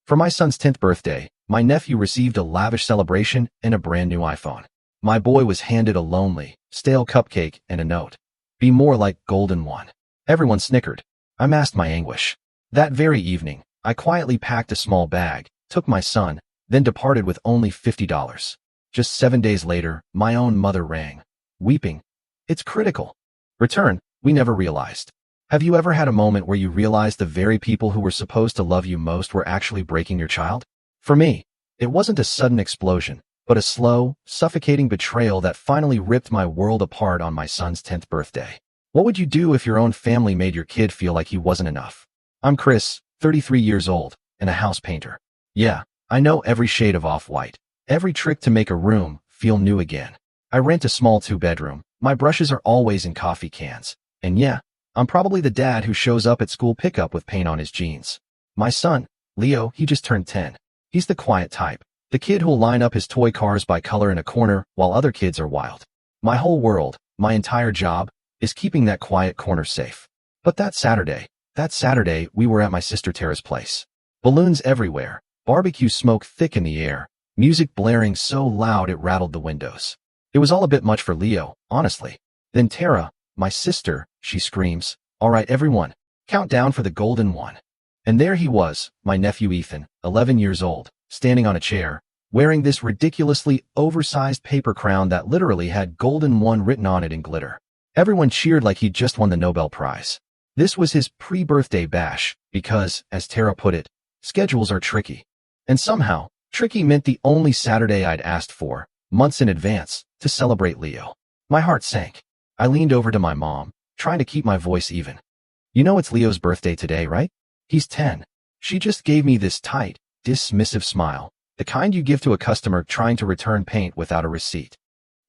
For my son's 10th birthday, my nephew received a lavish celebration and a brand new iPhone. My boy was handed a lonely, stale cupcake and a note. Be more like golden one. Everyone snickered. I masked my anguish. That very evening, I quietly packed a small bag, took my son, then departed with only $50. Just 7 days later, my own mother rang, weeping. It's critical. Return, we never realized. Have you ever had a moment where you realized the very people who were supposed to love you most were actually breaking your child? For me, it wasn't a sudden explosion, but a slow, suffocating betrayal that finally ripped my world apart on my son's 10th birthday. What would you do if your own family made your kid feel like he wasn't enough? I'm Chris, 33 years old, and a house painter. Yeah, I know every shade of off-white, every trick to make a room feel new again. I rent a small 2-bedroom, my brushes are always in coffee cans, and yeah, I'm probably the dad who shows up at school pickup with paint on his jeans. My son, Leo, he just turned 10. He's the quiet type, the kid who'll line up his toy cars by color in a corner while other kids are wild. My whole world, my entire job, is keeping that quiet corner safe. But that Saturday, we were at my sister Tara's place. Balloons everywhere, barbecue smoke thick in the air, music blaring so loud it rattled the windows. It was all a bit much for Leo, honestly. Then Tara, my sister, she screams, "All right, everyone, count down for the golden one." And there he was, my nephew Ethan, 11 years old, standing on a chair, wearing this ridiculously oversized paper crown that literally had golden one written on it in glitter. Everyone cheered like he'd just won the Nobel Prize. This was his pre-birthday bash because, as Tara put it, schedules are tricky. And somehow, tricky meant the only Saturday I'd asked for, months in advance, to celebrate Leo. My heart sank. I leaned over to my mom, trying to keep my voice even. You know it's Leo's birthday today, right? He's 10. She just gave me this tight, dismissive smile, the kind you give to a customer trying to return paint without a receipt.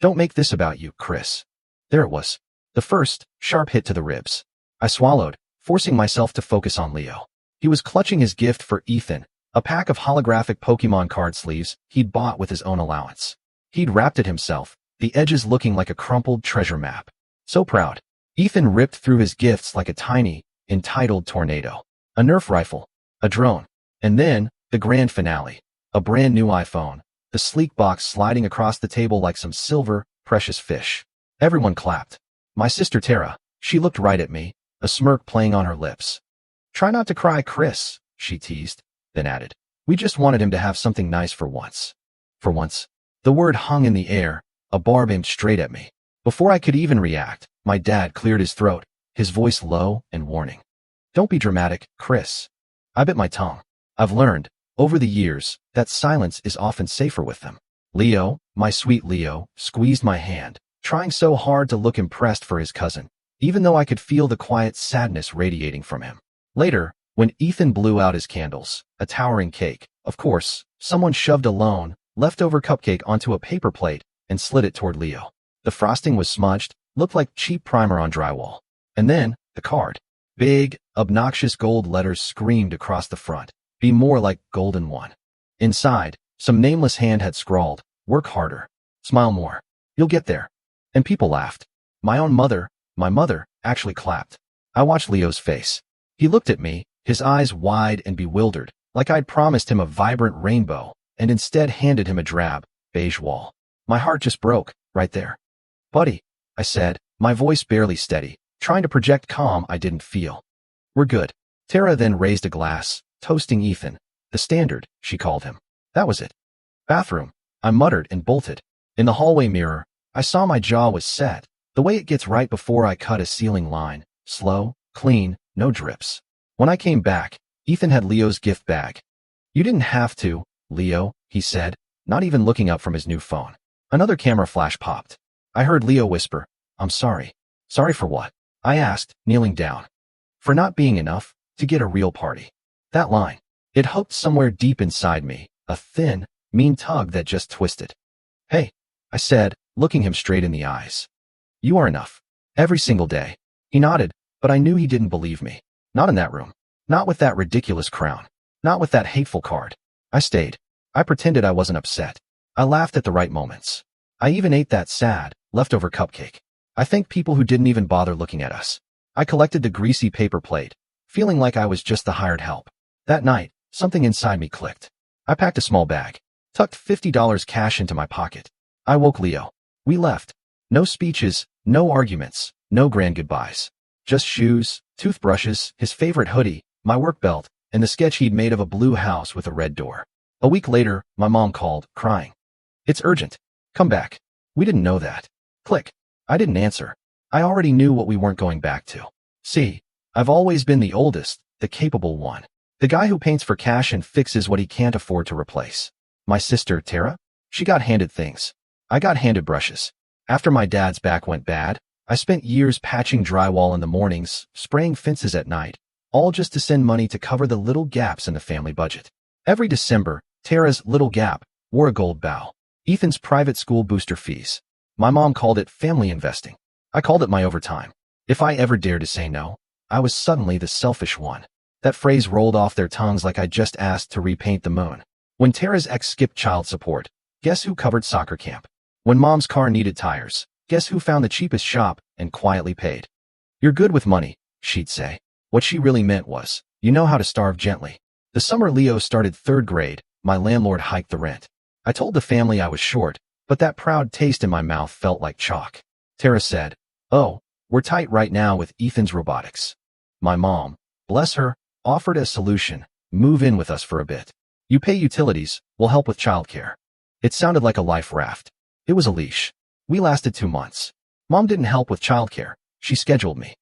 Don't make this about you, Chris. There it was. The first, sharp hit to the ribs. I swallowed, forcing myself to focus on Leo. He was clutching his gift for Ethan, a pack of holographic Pokemon card sleeves he'd bought with his own allowance. He'd wrapped it himself, the edges looking like a crumpled treasure map. So proud. Ethan ripped through his gifts like a tiny, entitled tornado. A Nerf rifle, a drone, and then, the grand finale, a brand new iPhone, the sleek box sliding across the table like some silver, precious fish. Everyone clapped. My sister Tara, she looked right at me, a smirk playing on her lips. Try not to cry, Chris, she teased, then added, we just wanted him to have something nice for once. For once. The word hung in the air, a barb aimed straight at me. Before I could even react, my dad cleared his throat, his voice low and warning. Don't be dramatic, Chris. I bit my tongue. I've learned, over the years, that silence is often safer with them. Leo, my sweet Leo, squeezed my hand, trying so hard to look impressed for his cousin, even though I could feel the quiet sadness radiating from him. Later, when Ethan blew out his candles, a towering cake, of course, someone shoved a leftover cupcake onto a paper plate and slid it toward Leo. The frosting was smudged, looked like cheap primer on drywall. And then, the card. Big, obnoxious gold letters screamed across the front. Be more like golden one. Inside, some nameless hand had scrawled, work harder. Smile more. You'll get there. And people laughed. My mother, actually clapped. I watched Leo's face. He looked at me, his eyes wide and bewildered, like I'd promised him a vibrant rainbow, and instead handed him a drab, beige wall. My heart just broke, right there. Buddy, I said, my voice barely steady, trying to project calm I didn't feel. We're good. Tara then raised a glass, toasting Ethan. The standard, she called him. That was it. Bathroom, I muttered and bolted. In the hallway mirror, I saw my jaw was set, the way it gets right before I cut a ceiling line. Slow, clean, no drips. When I came back, Ethan had Leo's gift bag. You didn't have to, Leo, he said, not even looking up from his new phone. Another camera flash popped. I heard Leo whisper, I'm sorry. Sorry for what? I asked, kneeling down. For not being enough to get a real party. That line. It hooked somewhere deep inside me, a thin, mean tug that just twisted. Hey, I said, looking him straight in the eyes. You are enough. Every single day. He nodded, but I knew he didn't believe me. Not in that room. Not with that ridiculous crown. Not with that hateful card. I stayed. I pretended I wasn't upset. I laughed at the right moments. I even ate that sad, leftover cupcake. I thanked people who didn't even bother looking at us. I collected the greasy paper plate, feeling like I was just the hired help. That night, Something inside me clicked. I packed a small bag, tucked $50 cash into my pocket. I woke Leo. We left. No speeches, no arguments, no grand goodbyes. Just shoes, toothbrushes, his favorite hoodie, my work belt, and the sketch he'd made of a blue house with a red door. A week later, my mom called, crying. It's urgent. Come back. We didn't know that. Click. I didn't answer. I already knew what we weren't going back to. See, I've always been the oldest, the capable one. The guy who paints for cash and fixes what he can't afford to replace. My sister, Tara? She got handed things. I got handed brushes. After my dad's back went bad, I spent years patching drywall in the mornings, spraying fences at night, all just to send money to cover the little gaps in the family budget. Every December, Tara's little gap wore a gold bow. Ethan's private school booster fees. My mom called it family investing. I called it my overtime. If I ever dared to say no, I was suddenly the selfish one. That phrase rolled off their tongues like I just asked to repaint the moon. When Tara's ex skipped child support, guess who covered soccer camp? When mom's car needed tires, guess who found the cheapest shop and quietly paid? You're good with money, she'd say. What she really meant was, you know how to starve gently. The summer Leo started 3rd grade, my landlord hiked the rent. I told the family I was short, but that proud taste in my mouth felt like chalk. Tara said, "Oh, we're tight right now with Ethan's robotics." My mom, bless her, offered a solution. Move in with us for a bit. You pay utilities, we'll help with childcare. It sounded like a life raft. It was a leash. We lasted 2 months. Mom didn't help with childcare. She scheduled me.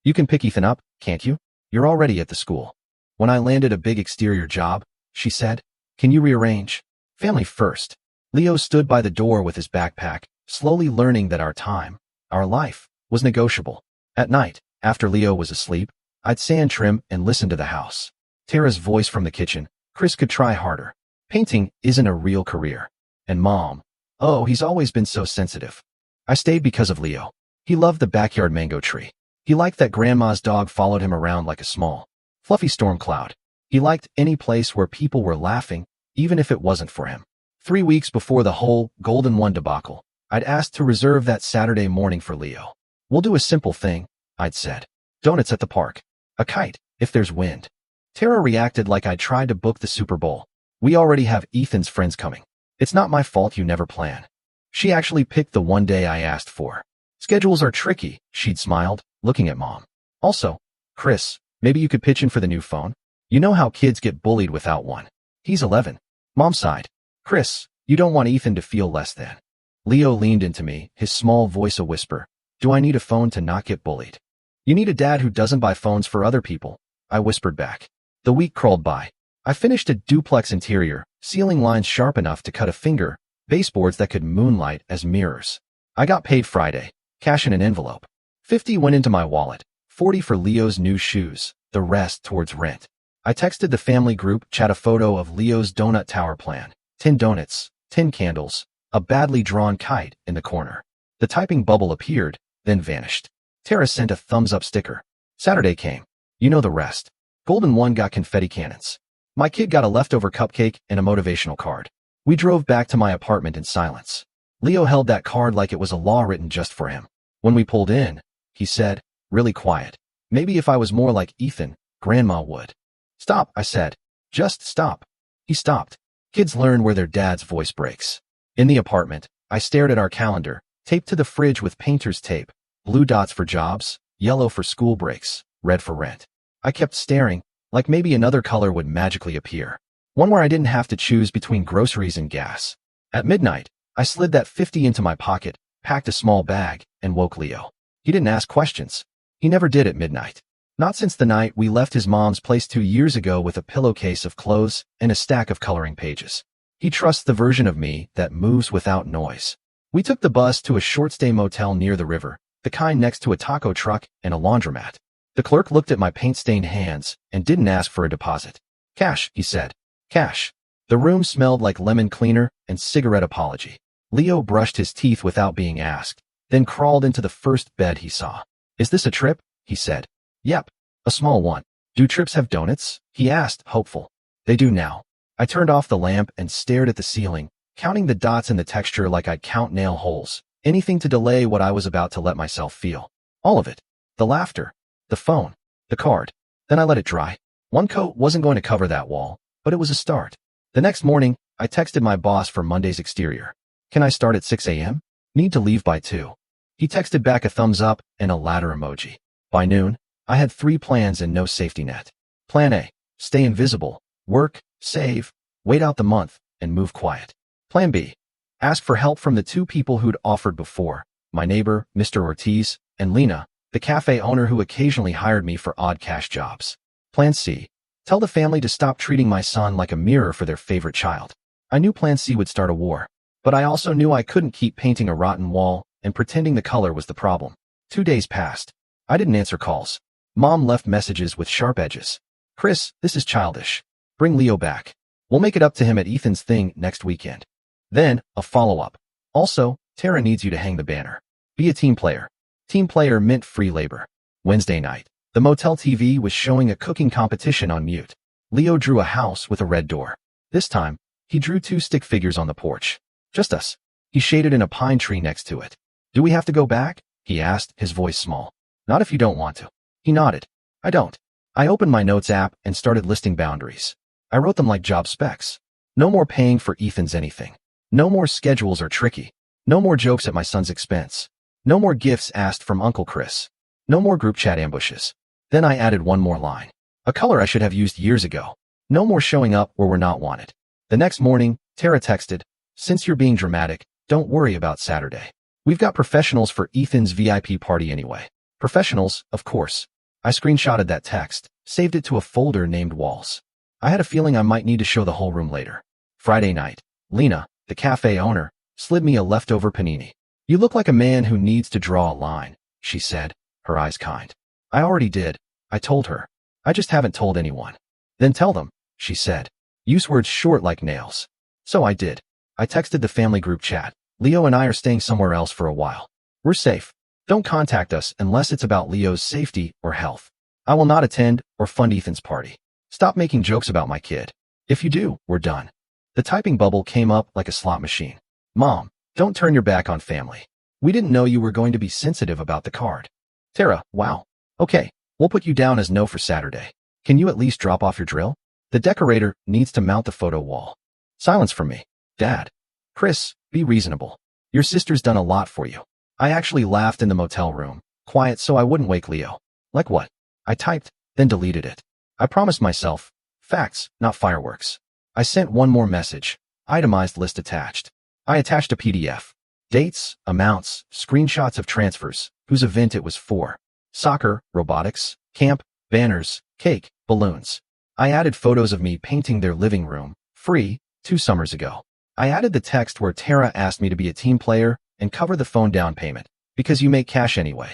You can pick Ethan up, can't you? You're already at the school. When I landed a big exterior job, she said, can you rearrange? Family first. Leo stood by the door with his backpack, slowly learning that our time, our life, was negotiable. At night, after Leo was asleep, I'd sand trim and listen to the house. Tara's voice from the kitchen, Chris could try harder. Painting isn't a real career. And Mom, oh, he's always been so sensitive. I stayed because of Leo. He loved the backyard mango tree. He liked that grandma's dog followed him around like a small, fluffy storm cloud. He liked any place where people were laughing, even if it wasn't for him. 3 weeks before the whole Golden One debacle, I'd asked to reserve that Saturday morning for Leo. We'll do a simple thing, I'd said. Donuts at the park. A kite, if there's wind. Tara reacted like I'd tried to book the Super Bowl. We already have Ethan's friends coming. It's not my fault you never plan. She actually picked the one day I asked for. Schedules are tricky, she'd smiled, looking at Mom. Also, Chris, maybe you could pitch in for the new phone? You know how kids get bullied without one. He's 11. Mom sighed. Chris, you don't want Ethan to feel less than. Leo leaned into me, his small voice a whisper. Do I need a phone to not get bullied? You need a dad who doesn't buy phones for other people, I whispered back. The week crawled by. I finished a duplex interior, ceiling lines sharp enough to cut a finger, baseboards that could moonlight as mirrors. I got paid Friday, cash in an envelope. 50 went into my wallet, 40 for Leo's new shoes, the rest towards rent. I texted the family group chat a photo of Leo's donut tower plan, 10 donuts, 10 candles, a badly drawn kite in the corner. The typing bubble appeared, then vanished. Tara sent a thumbs up sticker. Saturday came. You know the rest. Golden One got confetti cannons. My kid got a leftover cupcake and a motivational card. We drove back to my apartment in silence. Leo held that card like it was a law written just for him. When we pulled in, he said, really quiet, maybe if I was more like Ethan, Grandma would. Stop, I said. Just stop. He stopped. Kids learn where their dad's voice breaks. In the apartment, I stared at our calendar, taped to the fridge with painter's tape, blue dots for jobs, yellow for school breaks, red for rent. I kept staring, like maybe another color would magically appear. One where I didn't have to choose between groceries and gas. At midnight, I slid that 50 into my pocket, packed a small bag, and woke Leo. He didn't ask questions. He never did at midnight. Not since the night we left his mom's place 2 years ago with a pillowcase of clothes and a stack of coloring pages. He trusts the version of me that moves without noise. We took the bus to a short-stay motel near the river, the kind next to a taco truck and a laundromat. The clerk looked at my paint-stained hands and didn't ask for a deposit. Cash, he said. Cash. The room smelled like lemon cleaner and cigarette apology. Leo brushed his teeth without being asked, then crawled into the first bed he saw. Is this a trip? He said. Yep, a small one. Do trips have donuts? He asked, hopeful. They do now. I turned off the lamp and stared at the ceiling, counting the dots in the texture like I'd count nail holes, anything to delay what I was about to let myself feel. All of it. The laughter, the phone, the card. Then I let it dry. One coat wasn't going to cover that wall, but it was a start. The next morning, I texted my boss for Monday's exterior. Can I start at 6 a.m.? Need to leave by 2. He texted back a thumbs up and a ladder emoji. By noon, I had 3 plans and no safety net. Plan A, stay invisible, work, save, wait out the month, and move quiet. Plan B, ask for help from the 2 people who'd offered before, my neighbor, Mr. Ortiz, and Lena, the cafe owner who occasionally hired me for odd cash jobs. Plan C, tell the family to stop treating my son like a mirror for their favorite child. I knew Plan C would start a war, but I also knew I couldn't keep painting a rotten wall and pretending the color was the problem. 2 days passed. I didn't answer calls. Mom left messages with sharp edges. Chris, this is childish. Bring Leo back. We'll make it up to him at Ethan's thing next weekend. Then, a follow-up. Also, Tara needs you to hang the banner. Be a team player. Team player meant free labor. Wednesday night. The motel TV was showing a cooking competition on mute. Leo drew a house with a red door. This time, he drew 2 stick figures on the porch. Just us. He shaded in a pine tree next to it. Do we have to go back? He asked, his voice small. Not if you don't want to. He nodded. I don't. I opened my notes app and started listing boundaries. I wrote them like job specs. No more paying for Ethan's anything. No more schedules or tricky. No more jokes at my son's expense. No more gifts asked from Uncle Chris. No more group chat ambushes. Then I added one more line. A color I should have used years ago. No more showing up where we're not wanted. The next morning, Tara texted, since you're being dramatic, don't worry about Saturday. We've got professionals for Ethan's VIP party anyway. Professionals, of course. I screenshotted that text, saved it to a folder named Walls. I had a feeling I might need to show the whole room later. Friday night, Lena, the cafe owner, slid me a leftover panini. You look like a man who needs to draw a line, she said, her eyes kind. I already did, I told her. I just haven't told anyone. Then tell them, she said. Use words short like nails. So I did. I texted the family group chat. Leo and I are staying somewhere else for a while. We're safe. Don't contact us unless it's about Leo's safety or health. I will not attend or fund Ethan's party. Stop making jokes about my kid. If you do, we're done. The typing bubble came up like a slot machine. Mom, don't turn your back on family. We didn't know you were going to be sensitive about the card. Tara, wow. Okay, we'll put you down as no for Saturday. Can you at least drop off your drill? The decorator needs to mount the photo wall. Silence from me. Dad. Chris, be reasonable. Your sister's done a lot for you. I actually laughed in the motel room, quiet so I wouldn't wake Leo. Like what? I typed, then deleted it. I promised myself, facts, not fireworks. I sent one more message, itemized list attached. I attached a PDF. Dates, amounts, screenshots of transfers, whose event it was for. Soccer, robotics, camp, banners, cake, balloons. I added photos of me painting their living room, free, 2 summers ago. I added the text where Tara asked me to be a team player and cover the phone down payment, because you make cash anyway.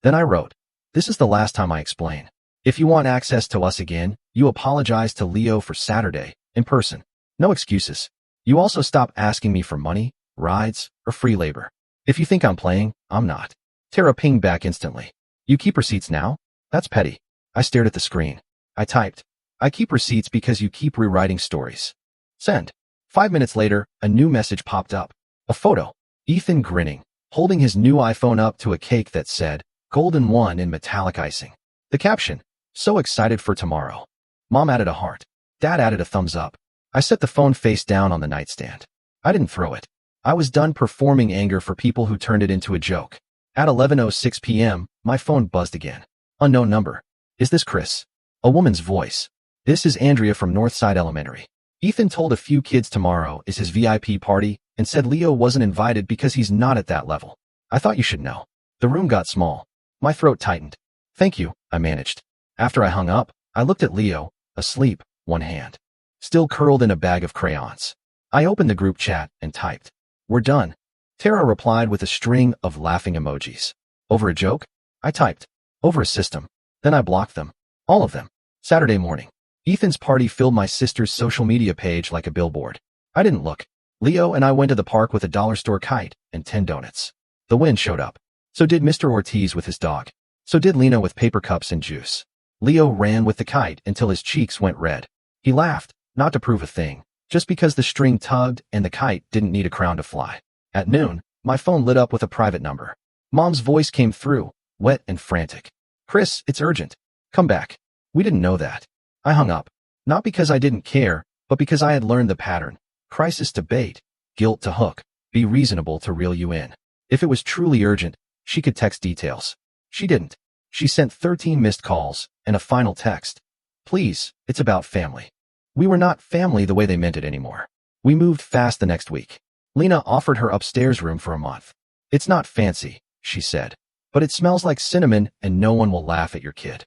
Then I wrote, this is the last time I explain. If you want access to us again, you apologize to Leo for Saturday, in person. No excuses. You also stop asking me for money, rides, or free labor. If you think I'm playing, I'm not. Tara pinged back instantly. You keep receipts now? That's petty. I stared at the screen. I typed, I keep receipts because you keep rewriting stories. Send. 5 minutes later, a new message popped up. A photo. Ethan grinning, holding his new iPhone up to a cake that said, Golden One in metallic icing. The caption, so excited for tomorrow. Mom added a heart. Dad added a thumbs up. I set the phone face down on the nightstand. I didn't throw it. I was done performing anger for people who turned it into a joke. At 11:06 p.m., my phone buzzed again. Unknown number. Is this Chris? A woman's voice. This is Andrea from Northside Elementary. Ethan told a few kids tomorrow is his VIP party and said Leo wasn't invited because he's not at that level. I thought you should know. The room got small. My throat tightened. Thank you, I managed. After I hung up, I looked at Leo, asleep, one hand still curled in a bag of crayons. I opened the group chat and typed, we're done. Tara replied with a string of laughing emojis. Over a joke? I typed, over a system. Then I blocked them. All of them. Saturday morning. Ethan's party filled my sister's social media page like a billboard. I didn't look. Leo and I went to the park with a dollar store kite and 10 donuts. The wind showed up. So did Mr. Ortiz with his dog. So did Lena with paper cups and juice. Leo ran with the kite until his cheeks went red. He laughed, not to prove a thing, just because the string tugged and the kite didn't need a crown to fly. At noon, my phone lit up with a private number. Mom's voice came through, wet and frantic. Chris, it's urgent. Come back. We didn't know that. I hung up. Not because I didn't care, but because I had learned the pattern. Crisis to bait, guilt to hook, be reasonable to reel you in. If it was truly urgent, she could text details. She didn't. She sent 13 missed calls and a final text. Please, it's about family. We were not family the way they meant it anymore. We moved fast the next week. Lena offered her upstairs room for a month. It's not fancy, she said, but it smells like cinnamon and no one will laugh at your kid.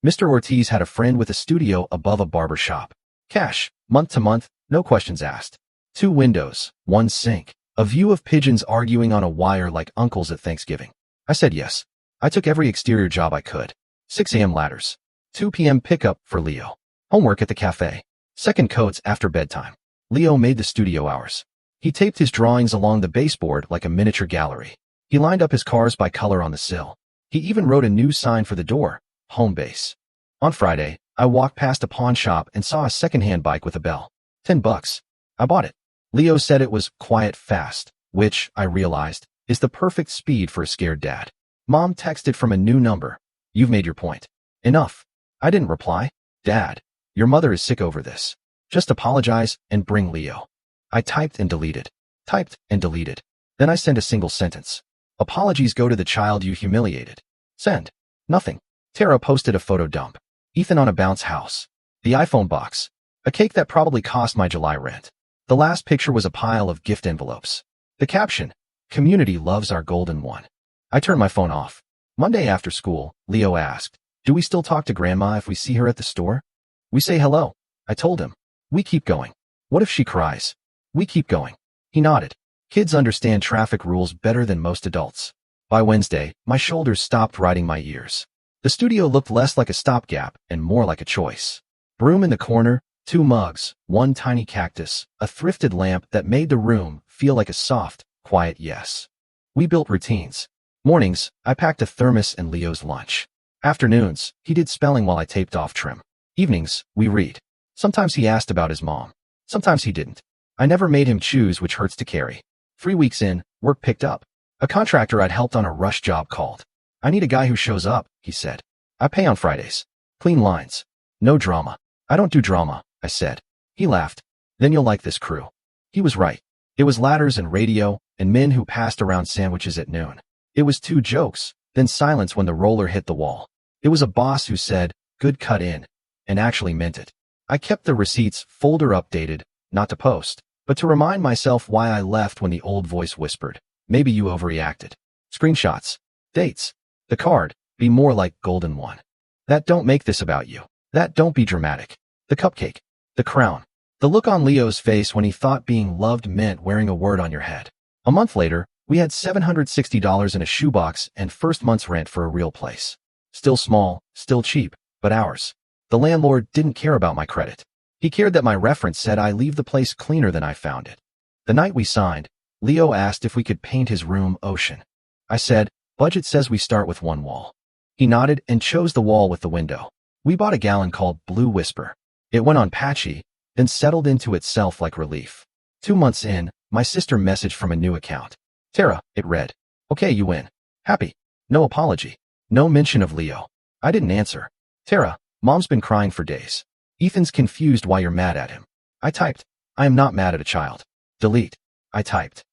Mr. Ortiz had a friend with a studio above a barber shop. Cash, month to month, no questions asked. 2 windows, 1 sink, a view of pigeons arguing on a wire like uncles at Thanksgiving. I said yes. I took every exterior job I could. 6 a.m. ladders. 2 p.m. pickup for Leo. Homework at the cafe. Second coats after bedtime. Leo made the studio hours. He taped his drawings along the baseboard like a miniature gallery. He lined up his cars by color on the sill. He even wrote a new sign for the door, home base. On Friday, I walked past a pawn shop and saw a secondhand bike with a bell. $10. I bought it. Leo said it was quiet fast, which, I realized, is the perfect speed for a scared dad. Mom texted from a new number. You've made your point. Enough. I didn't reply. Dad, your mother is sick over this. Just apologize and bring Leo. I typed and deleted. Typed and deleted. Then I sent a single sentence. Apologies go to the child you humiliated. Send. Nothing. Tara posted a photo dump. Ethan on a bounce house. The iPhone box. A cake that probably cost my July rent. The last picture was a pile of gift envelopes. The caption, community loves our golden one. I turned my phone off. Monday after school, Leo asked, do we still talk to Grandma if we see her at the store? We say hello. I told him. We keep going. What if she cries? We keep going. He nodded. Kids understand traffic rules better than most adults. By Wednesday, my shoulders stopped riding my ears. The studio looked less like a stopgap and more like a choice. Broom in the corner, 2 mugs, 1 tiny cactus, a thrifted lamp that made the room feel like a soft, quiet yes. We built routines. Mornings, I packed a thermos and Leo's lunch. Afternoons, he did spelling while I taped off trim. Evenings, we read. Sometimes he asked about his mom. Sometimes he didn't. I never made him choose, which hurts to carry. 3 weeks in, work picked up. A contractor I'd helped on a rush job called. I need a guy who shows up, he said. I pay on Fridays. Clean lines. No drama. I don't do drama, I said. He laughed. Then you'll like this crew. He was right. It was ladders and radio, and men who passed around sandwiches at noon. It was 2 jokes, then silence when the roller hit the wall. It was a boss who said, good cut in, and actually meant it. I kept the receipts folder updated, not to post, but to remind myself why I left when the old voice whispered, maybe you overreacted. Screenshots. Dates. The card, be more like golden one. That don't make this about you. That don't be dramatic. The cupcake. The crown. The look on Leo's face when he thought being loved meant wearing a word on your head. A month later, we had $760 in a shoebox and first month's rent for a real place. Still small, still cheap, but ours. The landlord didn't care about my credit. He cared that my reference said I leave the place cleaner than I found it. The night we signed, Leo asked if we could paint his room ocean. I said, budget says we start with 1 wall. He nodded and chose the wall with the window. We bought a gallon called Blue Whisper. It went on patchy, then settled into itself like relief. 2 months in, my sister messaged from a new account. Tara, it read. Okay, you win. Happy. No apology. No mention of Leo. I didn't answer. Tara, Mom's been crying for days. Ethan's confused why you're mad at him. I typed. I am not mad at a child. Delete. I typed.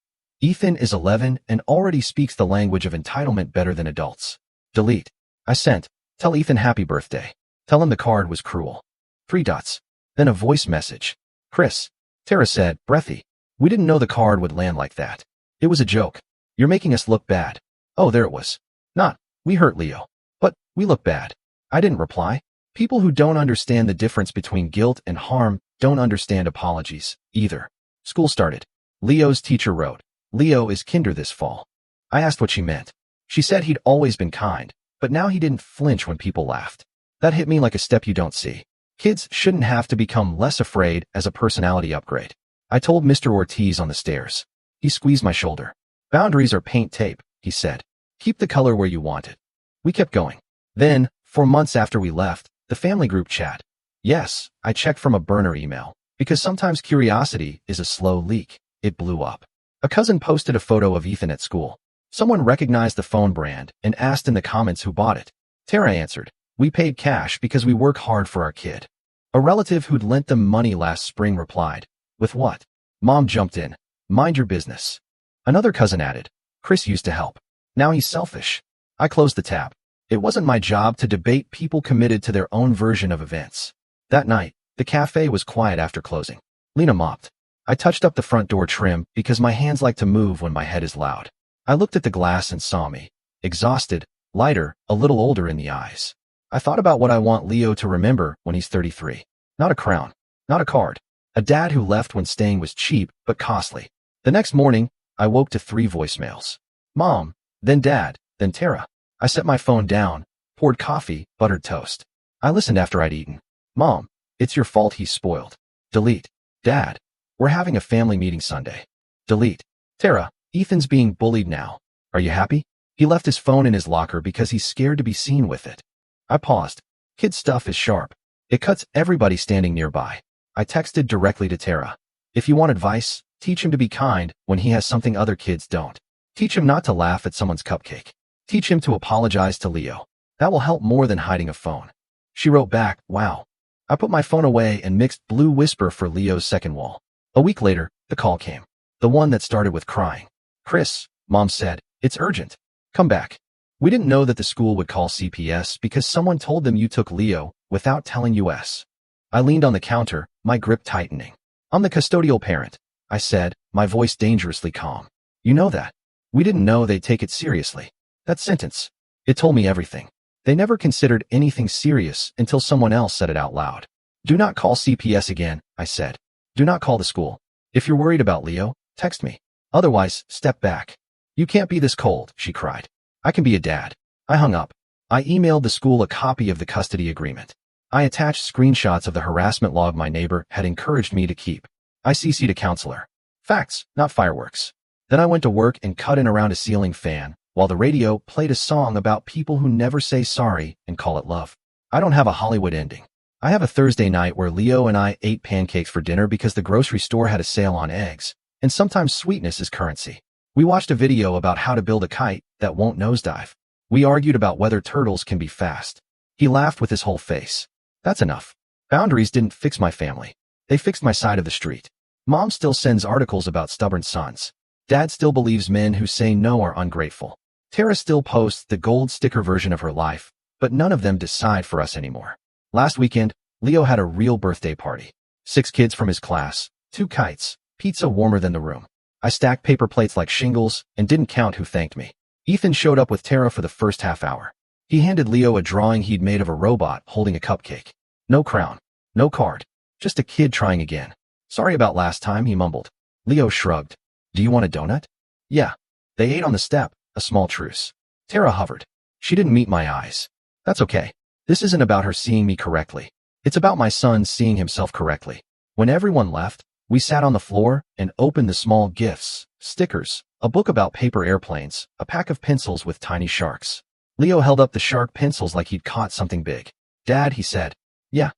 Ethan is 11 and already speaks the language of entitlement better than adults. Delete. I sent. Tell Ethan happy birthday. Tell him the card was cruel. 3 dots. Then a voice message. Chris. Tara said, breathy. We didn't know the card would land like that. It was a joke. You're making us look bad. Oh, there it was. Not. We hurt Leo. But we look bad. I didn't reply. People who don't understand the difference between guilt and harm don't understand apologies, either. School started. Leo's teacher wrote, Leo is kinder this fall. I asked what she meant. She said he'd always been kind, but now he didn't flinch when people laughed. That hit me like a step you don't see. Kids shouldn't have to become less afraid as a personality upgrade. I told Mr. Ortiz on the stairs. He squeezed my shoulder. Boundaries are paint tape, he said. Keep the color where you want it. We kept going. Then, 4 months after we left, the family group chat. Yes, I checked from a burner email, because sometimes curiosity is a slow leak. It blew up. A cousin posted a photo of Ethan at school. Someone recognized the phone brand and asked in the comments who bought it. Tara answered, we paid cash because we work hard for our kid. A relative who'd lent them money last spring replied, "With what?" Mom jumped in, "Mind your business." Another cousin added, "Chris used to help. Now he's selfish." I closed the tab. It wasn't my job to debate people committed to their own version of events. That night, the cafe was quiet after closing. Lena mopped. I touched up the front door trim because my hands like to move when my head is loud. I looked at the glass and saw me. Exhausted, lighter, a little older in the eyes. I thought about what I want Leo to remember when he's 33. Not a crown. Not a card. A dad who left when staying was cheap but costly. The next morning, I woke to 3 voicemails. Mom, then Dad, then Tara. I set my phone down, poured coffee, buttered toast. I listened after I'd eaten. Mom, it's your fault he's spoiled. Delete. Dad, we're having a family meeting Sunday. Delete. Tara, Ethan's being bullied now. Are you happy? He left his phone in his locker because he's scared to be seen with it. I paused. Kid stuff is sharp. It cuts everybody standing nearby. I texted directly to Tara. If you want advice, teach him to be kind when he has something other kids don't. Teach him not to laugh at someone's cupcake. Teach him to apologize to Leo. That will help more than hiding a phone. She wrote back, wow. I put my phone away and mixed Blue Whisper for Leo's second wall. A week later, the call came. The one that started with crying. Chris, Mom said, it's urgent. Come back. We didn't know that the school would call CPS because someone told them you took Leo without telling us. I leaned on the counter, my grip tightening. I'm the custodial parent, I said, my voice dangerously calm. You know that. We didn't know they'd take it seriously. That sentence. It told me everything. They never considered anything serious until someone else said it out loud. Do not call CPS again, I said. Do not call the school. If you're worried about Leo, text me. Otherwise, step back. You can't be this cold, she cried. I can be a dad. I hung up. I emailed the school a copy of the custody agreement. I attached screenshots of the harassment log my neighbor had encouraged me to keep. I CC'd a counselor. Facts, not fireworks. Then I went to work and cut in around a ceiling fan, while the radio played a song about people who never say sorry and call it love. I don't have a Hollywood ending. I have a Thursday night where Leo and I ate pancakes for dinner because the grocery store had a sale on eggs, and sometimes sweetness is currency. We watched a video about how to build a kite that won't nosedive. We argued about whether turtles can be fast. He laughed with his whole face. That's enough. Boundaries didn't fix my family. They fixed my side of the street. Mom still sends articles about stubborn sons. Dad still believes men who say no are ungrateful. Tara still posts the gold sticker version of her life, but none of them decide for us anymore. Last weekend, Leo had a real birthday party. 6 kids from his class, 2 kites, pizza warmer than the room. I stacked paper plates like shingles and didn't count who thanked me. Ethan showed up with Tara for the first half hour. He handed Leo a drawing he'd made of a robot holding a cupcake. No crown, no card, just a kid trying again. Sorry about last time, he mumbled. Leo shrugged. Do you want a donut? Yeah. They ate on the step, a small truce. Tara hovered. She didn't meet my eyes. That's okay. This isn't about her seeing me correctly. It's about my son seeing himself correctly. When everyone left, we sat on the floor and opened the small gifts, stickers, a book about paper airplanes, a pack of pencils with tiny sharks. Leo held up the shark pencils like he'd caught something big. Dad, he said. Yeah.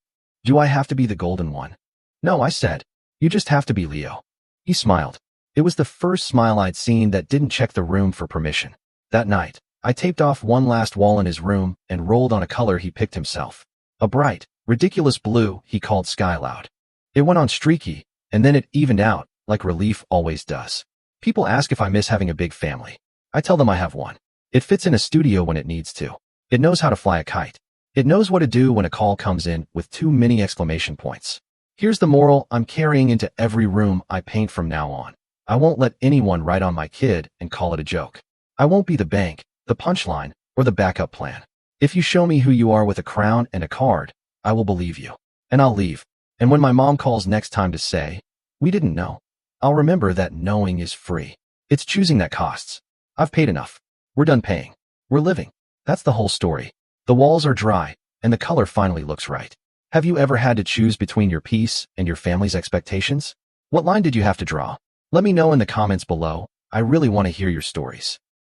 Do I have to be the golden one? No, I said. You just have to be Leo. He smiled. It was the first smile I'd seen that didn't check the room for permission. That night, I taped off one last wall in his room and rolled on a color he picked himself. A bright, ridiculous blue he called sky loud. It went on streaky, and then it evened out, like relief always does. People ask if I miss having a big family. I tell them I have one. It fits in a studio when it needs to. It knows how to fly a kite. It knows what to do when a call comes in with too many exclamation points. Here's the moral I'm carrying into every room I paint from now on. I won't let anyone write on my kid and call it a joke. I won't be the bank, the punchline, or the backup plan. If you show me who you are with a crown and a card, I will believe you. And I'll leave. And when my mom calls next time to say, we didn't know, I'll remember that knowing is free. It's choosing that costs. I've paid enough. We're done paying. We're living. That's the whole story. The walls are dry, and the color finally looks right. Have you ever had to choose between your peace and your family's expectations? What line did you have to draw? Let me know in the comments below. I really want to hear your stories.